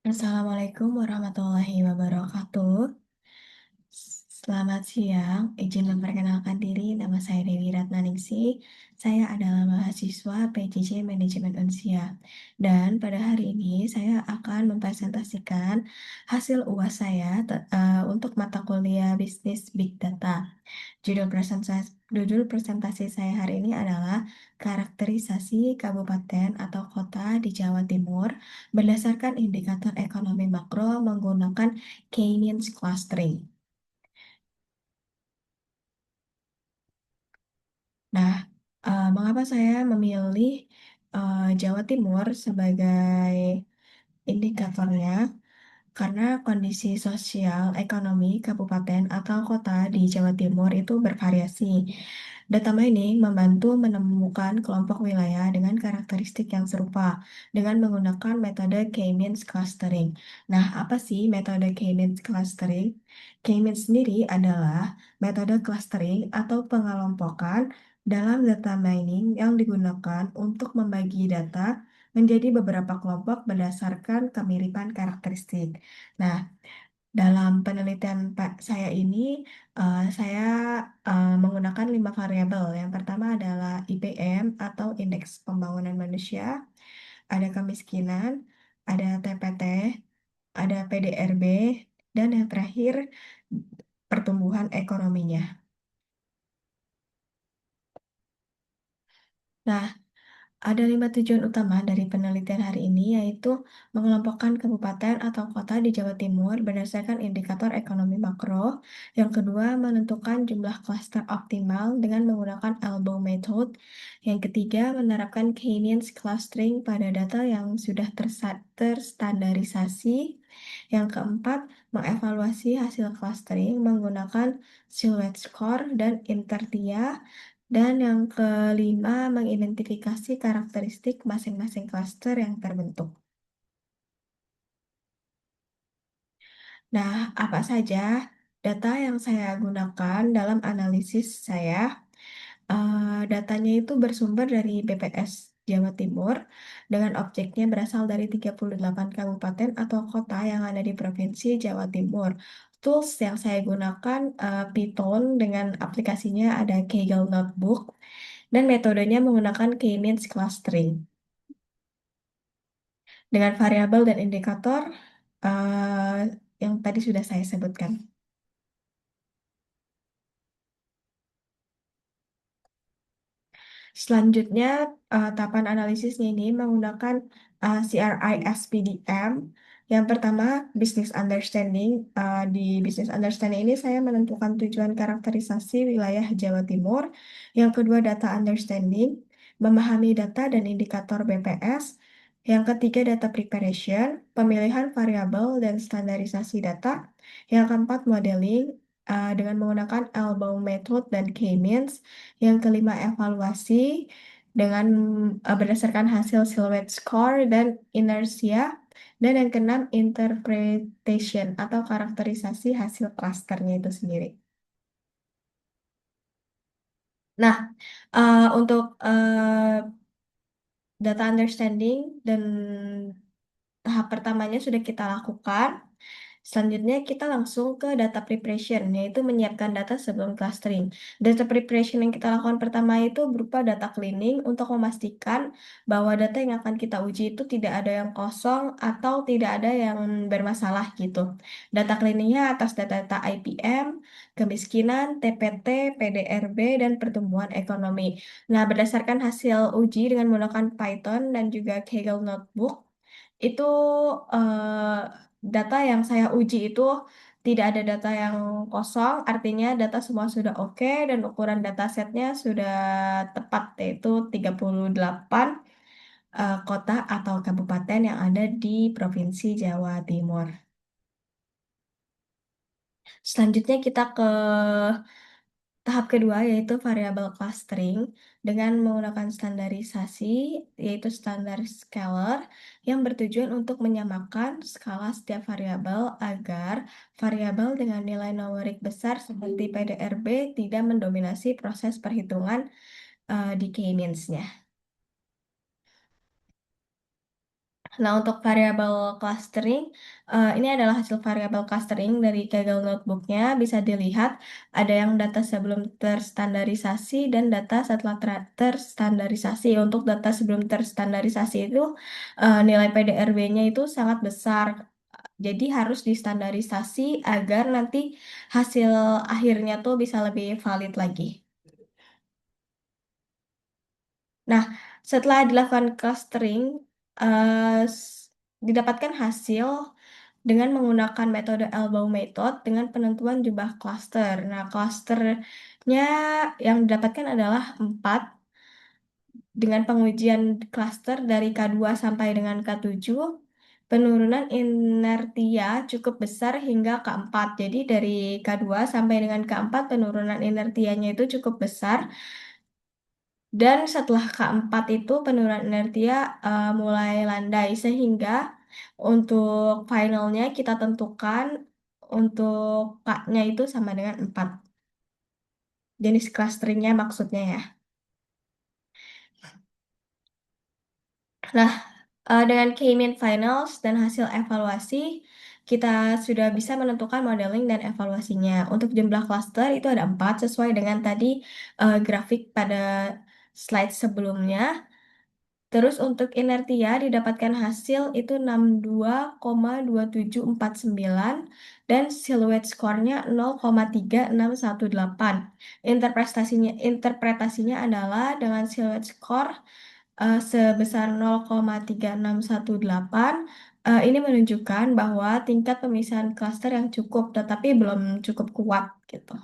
Assalamualaikum warahmatullahi wabarakatuh. Selamat siang, izin memperkenalkan diri, nama saya Dewi Ratnaningsih. Saya adalah mahasiswa PJJ Manajemen Unsia. Dan pada hari ini saya akan mempresentasikan hasil UAS saya untuk mata kuliah Bisnis Big Data. Judul presentasi saya hari ini adalah karakterisasi kabupaten atau kota di Jawa Timur berdasarkan indikator ekonomi makro menggunakan K-means clustering. Nah, mengapa saya memilih Jawa Timur sebagai indikatornya? Karena kondisi sosial ekonomi kabupaten atau kota di Jawa Timur itu bervariasi. Data mining membantu menemukan kelompok wilayah dengan karakteristik yang serupa dengan menggunakan metode K-means clustering. Nah, apa sih metode K-means clustering? K-means sendiri adalah metode clustering atau pengelompokan dalam data mining yang digunakan untuk membagi data menjadi beberapa kelompok berdasarkan kemiripan karakteristik. Nah, dalam penelitian saya ini, saya menggunakan 5 variabel. Yang pertama adalah IPM atau Indeks Pembangunan Manusia, ada kemiskinan, ada TPT, ada PDRB, dan yang terakhir pertumbuhan ekonominya. Nah, ada 5 tujuan utama dari penelitian hari ini, yaitu mengelompokkan kabupaten atau kota di Jawa Timur berdasarkan indikator ekonomi makro. Yang kedua, menentukan jumlah klaster optimal dengan menggunakan elbow method. Yang ketiga, menerapkan K-means clustering pada data yang sudah terstandarisasi. Yang keempat, mengevaluasi hasil clustering menggunakan silhouette score dan intertia. Dan yang kelima, mengidentifikasi karakteristik masing-masing klaster yang terbentuk. Nah, apa saja data yang saya gunakan dalam analisis saya? Datanya itu bersumber dari BPS Jawa Timur dengan objeknya berasal dari 38 kabupaten atau kota yang ada di Provinsi Jawa Timur. Tools yang saya gunakan Python dengan aplikasinya ada Kaggle Notebook dan metodenya menggunakan K-means clustering. Dengan variabel dan indikator yang tadi sudah saya sebutkan. Selanjutnya, tahapan analisisnya ini menggunakan CRI SPDM. Yang pertama, business understanding. Di business understanding ini saya menentukan tujuan karakterisasi wilayah Jawa Timur. Yang kedua, data understanding, memahami data dan indikator BPS. Yang ketiga, data preparation, pemilihan variabel dan standarisasi data. Yang keempat, modeling dengan menggunakan elbow method dan K-means. Yang kelima, evaluasi dengan berdasarkan hasil silhouette score dan inersia. Dan yang keenam, interpretation atau karakterisasi hasil klasternya itu sendiri. Nah, untuk data understanding dan tahap pertamanya sudah kita lakukan. Selanjutnya kita langsung ke data preparation, yaitu menyiapkan data sebelum clustering. Data preparation yang kita lakukan pertama itu berupa data cleaning untuk memastikan bahwa data yang akan kita uji itu tidak ada yang kosong atau tidak ada yang bermasalah gitu. Data cleaningnya atas data-data IPM, kemiskinan, TPT, PDRB, dan pertumbuhan ekonomi. Nah, berdasarkan hasil uji dengan menggunakan Python dan juga Kaggle Notebook, itu eh, data yang saya uji itu tidak ada data yang kosong, artinya data semua sudah oke dan ukuran datasetnya sudah tepat, yaitu 38 kota atau kabupaten yang ada di Provinsi Jawa Timur. Selanjutnya kita ke tahap kedua, yaitu variabel clustering dengan menggunakan standarisasi, yaitu standar scalar yang bertujuan untuk menyamakan skala setiap variabel agar variabel dengan nilai numerik besar seperti PDRB tidak mendominasi proses perhitungan di K-means-nya. Nah, untuk variabel clustering, ini adalah hasil variabel clustering dari Kaggle Notebook-nya. Bisa dilihat ada yang data sebelum terstandarisasi dan data setelah terstandarisasi. Untuk data sebelum terstandarisasi itu, nilai PDRB-nya itu sangat besar. Jadi harus distandarisasi agar nanti hasil akhirnya tuh bisa lebih valid lagi. Nah, setelah dilakukan clustering, didapatkan hasil dengan menggunakan metode elbow method dengan penentuan jumlah cluster. Nah, clusternya yang didapatkan adalah 4 dengan pengujian cluster dari K2 sampai dengan K7. Penurunan inertia cukup besar hingga K4. Jadi dari K2 sampai dengan K4 penurunan inertianya itu cukup besar. Dan setelah K4 itu penurunan inertia mulai landai sehingga untuk finalnya kita tentukan untuk K-nya itu sama dengan 4. Jenis clusteringnya maksudnya ya. Nah, dengan K-mean finals dan hasil evaluasi, kita sudah bisa menentukan modeling dan evaluasinya. Untuk jumlah cluster itu ada 4 sesuai dengan tadi grafik pada slide sebelumnya. Terus untuk inertia didapatkan hasil itu 62,2749 dan silhouette skornya 0,3618. Interpretasinya adalah dengan silhouette skor sebesar 0,3618, ini menunjukkan bahwa tingkat pemisahan klaster yang cukup tetapi belum cukup kuat gitu.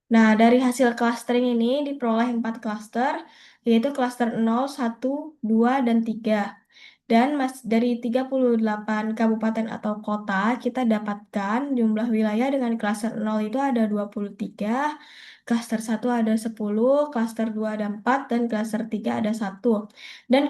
Nah, dari hasil clustering ini diperoleh 4 cluster, yaitu cluster 0, 1, 2, dan 3. Dan dari 38 kabupaten atau kota, kita dapatkan jumlah wilayah dengan cluster 0 itu ada 23, cluster 1 ada 10, cluster 2 ada 4, dan cluster 3 ada 1. Dan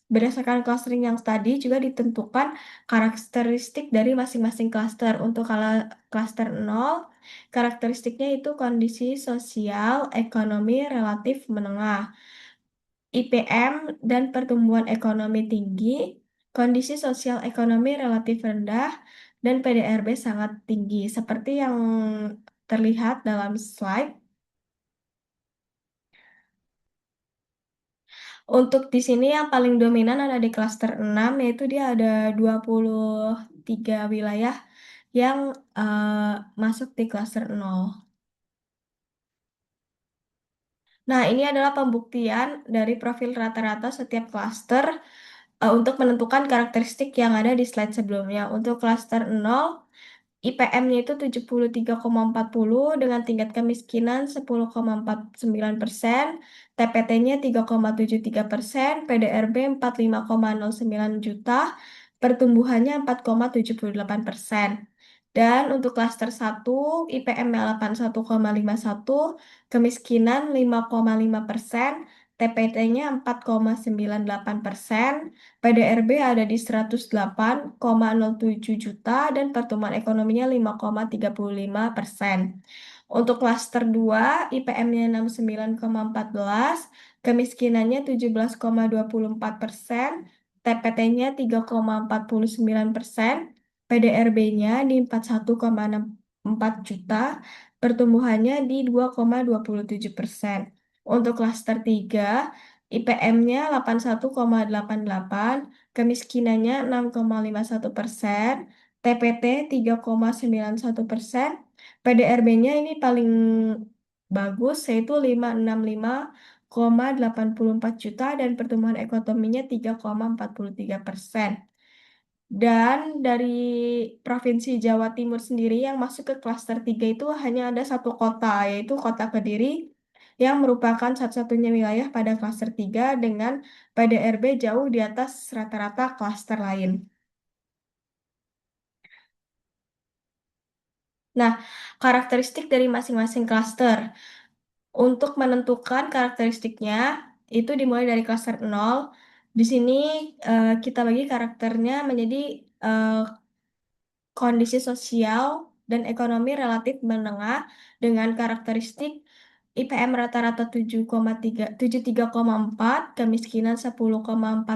berdasarkan clustering yang tadi juga ditentukan karakteristik dari masing-masing cluster. Untuk kalau cluster 0, karakteristiknya itu kondisi sosial ekonomi relatif menengah, IPM dan pertumbuhan ekonomi tinggi, kondisi sosial ekonomi relatif rendah, dan PDRB sangat tinggi. Seperti yang terlihat dalam slide. Untuk di sini yang paling dominan ada di klaster 6, yaitu dia ada 23 wilayah yang masuk di klaster 0. Nah, ini adalah pembuktian dari profil rata-rata setiap klaster untuk menentukan karakteristik yang ada di slide sebelumnya. Untuk klaster 0, IPM-nya itu 73,40 dengan tingkat kemiskinan 10,49%, TPT-nya 3,73%, PDRB 45,09 juta, pertumbuhannya 4,78%. Dan untuk klaster 1, IPM-nya 81,51, kemiskinan 5,5%, TPT-nya 4,98%, PDRB ada di 108,07 juta dan pertumbuhan ekonominya 5,35%. Untuk klaster 2, IPM-nya 69,14, kemiskinannya 17,24%, TPT-nya 3,49%, PDRB-nya di 41,64 juta, pertumbuhannya di 2,27%. Untuk klaster 3, IPM-nya 81,88, kemiskinannya 6,51%, TPT 3,91%, PDRB-nya ini paling bagus yaitu 565,84 juta dan pertumbuhan ekonominya 3,43%. Dan dari Provinsi Jawa Timur sendiri yang masuk ke klaster 3 itu hanya ada satu kota, yaitu Kota Kediri, yang merupakan satu-satunya wilayah pada klaster 3 dengan PDRB jauh di atas rata-rata klaster lain. Nah, karakteristik dari masing-masing klaster. Untuk menentukan karakteristiknya, itu dimulai dari klaster 0. Di sini kita bagi karakternya menjadi eh, kondisi sosial dan ekonomi relatif menengah dengan karakteristik IPM rata-rata 73,4, kemiskinan 10,49,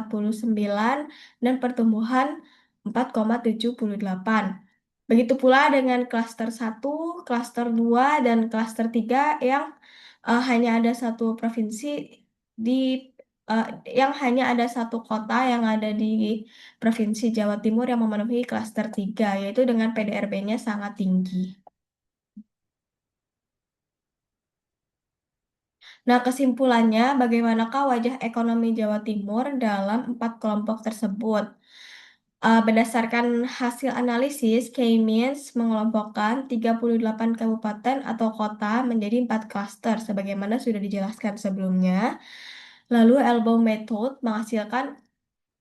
dan pertumbuhan 4,78. Begitu pula dengan klaster 1, klaster 2, dan klaster 3 yang hanya ada satu provinsi di yang hanya ada satu kota yang ada di Provinsi Jawa Timur yang memenuhi klaster 3, yaitu dengan PDRB-nya sangat tinggi. Nah, kesimpulannya, bagaimanakah wajah ekonomi Jawa Timur dalam empat kelompok tersebut? Berdasarkan hasil analisis, K-means mengelompokkan 38 kabupaten atau kota menjadi 4 klaster, sebagaimana sudah dijelaskan sebelumnya. Lalu Elbow Method menghasilkan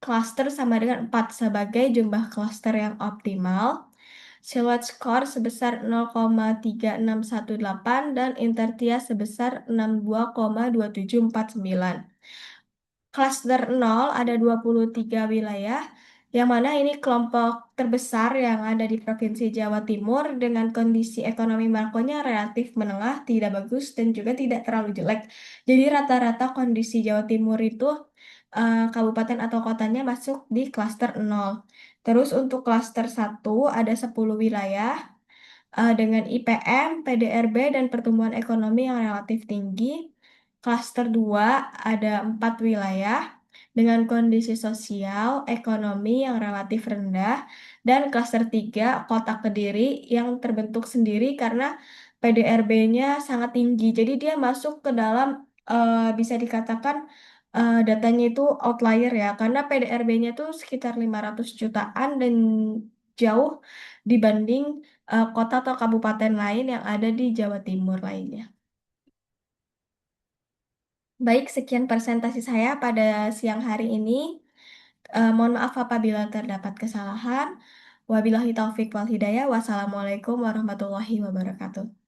klaster sama dengan 4 sebagai jumlah klaster yang optimal. Silhouette score sebesar 0,36618 dan Intertia sebesar 62,2749. Klaster 0 ada 23 wilayah, yang mana ini kelompok terbesar yang ada di Provinsi Jawa Timur dengan kondisi ekonomi makronya relatif menengah, tidak bagus, dan juga tidak terlalu jelek. Jadi rata-rata kondisi Jawa Timur itu kabupaten atau kotanya masuk di klaster 0. Terus untuk klaster 1 ada 10 wilayah dengan IPM, PDRB, dan pertumbuhan ekonomi yang relatif tinggi. Klaster 2 ada 4 wilayah dengan kondisi sosial, ekonomi yang relatif rendah, dan klaster 3 Kota Kediri yang terbentuk sendiri karena PDRB-nya sangat tinggi. Jadi dia masuk ke dalam bisa dikatakan datanya itu outlier ya, karena PDRB-nya itu sekitar 500 jutaan dan jauh dibanding kota atau kabupaten lain yang ada di Jawa Timur lainnya. Baik, sekian presentasi saya pada siang hari ini. Mohon maaf apabila terdapat kesalahan. Wabillahi taufik wal hidayah. Wassalamualaikum warahmatullahi wabarakatuh.